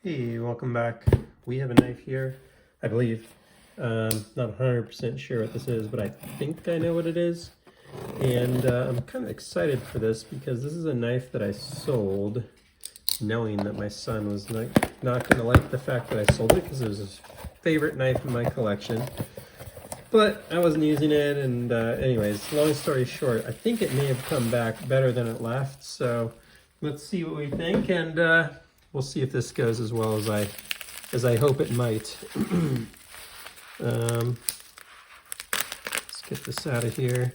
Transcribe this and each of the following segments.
Hey, welcome back. We have a knife here, I believe. Not 100% sure what this is, but I think I know what it is. And I'm kind of excited for this because this is a knife that I sold knowing that my son was not going to like the fact that I sold it because it was his favorite knife in my collection. But I wasn't using it, and anyways, long story short, I think it may have come back better than it left, so let's see what we think, and we'll see if this goes as well as I hope it might. Let's get this out of here.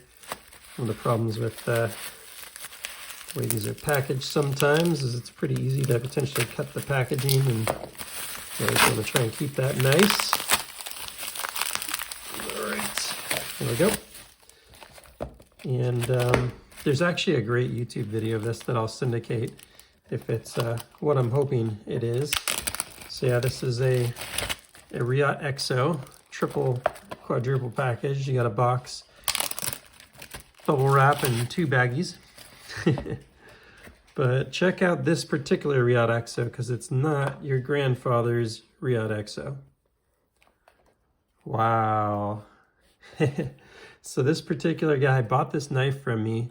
One of the problems with the way these are packaged sometimes is it's pretty easy to potentially cut the packaging, and I just want to try and keep that nice. All right, there we go. And there's actually a great YouTube video of this that I'll syndicate if it's what I'm hoping it is. So yeah, this is a Reate XO triple quadruple package. You got a box, bubble wrap, and 2 baggies. But check out this particular Reate XO because it's not your grandfather's Reate XO. Wow. So this particular guy bought this knife from me,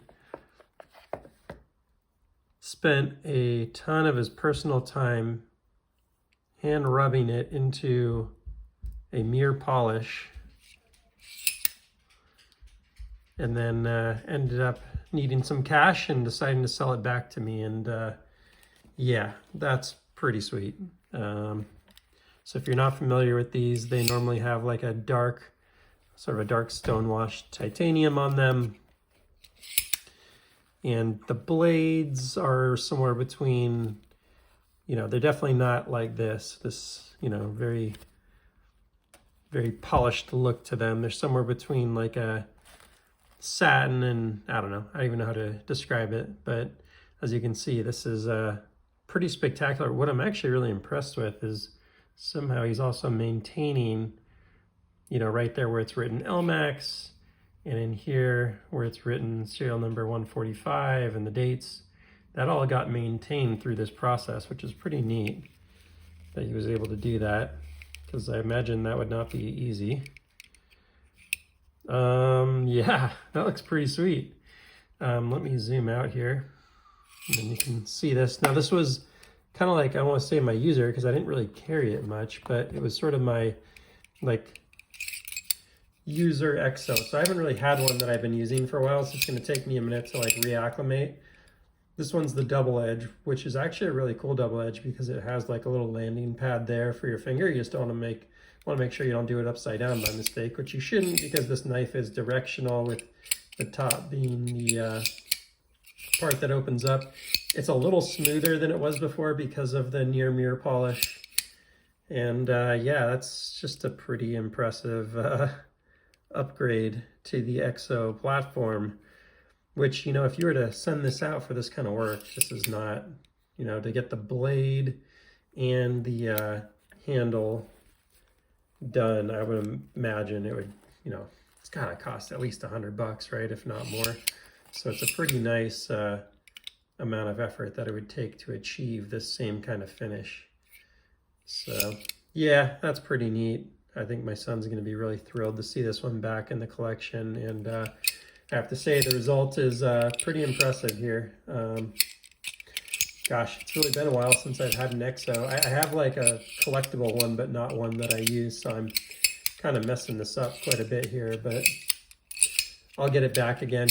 spent a ton of his personal time hand rubbing it into a mirror polish, and then ended up needing some cash and deciding to sell it back to me. And yeah, that's pretty sweet. So if you're not familiar with these, they normally have like a dark, sort of a dark stone-washed titanium on them. And the blades are somewhere between, they're definitely not like this, very, very polished look to them. They're somewhere between like a satin and, I don't even know how to describe it. But as you can see, this is pretty spectacular. What I'm actually really impressed with is somehow he's also maintaining, right there where it's written LMAX, and in here where it's written serial number 145 and the dates, that all got maintained through this process, which is pretty neat that he was able to do that, because I imagine that would not be easy. Yeah, that looks pretty sweet. Let me zoom out here and then you can see this. Now this was kind of like, I want to say my user, because I didn't really carry it much, but it was sort of my like user XO. So I haven't really had one that I've been using for a while, so it's going to take me a minute to like reacclimate. This one's the double edge, which is actually a really cool double edge because it has like a little landing pad there for your finger. You just don't want to make sure you don't do it upside down by mistake, which you shouldn't, because this knife is directional, with the top being the part that opens up. It's a little smoother than it was before because of the near mirror polish. And yeah, that's just a pretty impressive upgrade to the XO platform, which, if you were to send this out for this kind of work, this is not, to get the blade and the handle done, I would imagine it would, it's gotta cost at least $100, right? If not more. So it's a pretty nice amount of effort that it would take to achieve this same kind of finish. So yeah, that's pretty neat. I think my son's going to be really thrilled to see this one back in the collection, and I have to say the result is pretty impressive here. Gosh, it's really been a while since I've had an XO. I have like a collectible one, but not one that I use, so I'm kind of messing this up quite a bit here, but I'll get it back again.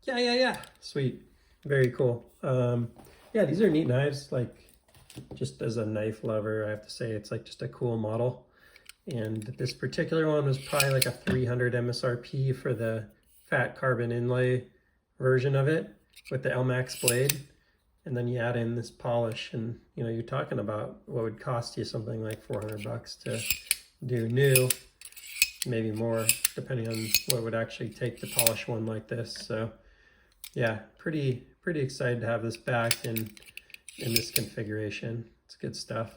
Yeah. Sweet. Very cool. Yeah, these are neat knives. Like, just as a knife lover, I have to say it's like just a cool model. And this particular one was probably like a 300 MSRP for the fat carbon inlay version of it with the LMAX blade. And then you add in this polish, and you're talking about what would cost you something like $400 to do new, maybe more, depending on what it would actually take to polish one like this. So yeah, pretty excited to have this back in this configuration. It's good stuff.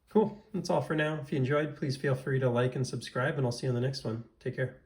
Cool. That's all for now. If you enjoyed, please feel free to like and subscribe, and I'll see you on the next one. Take care.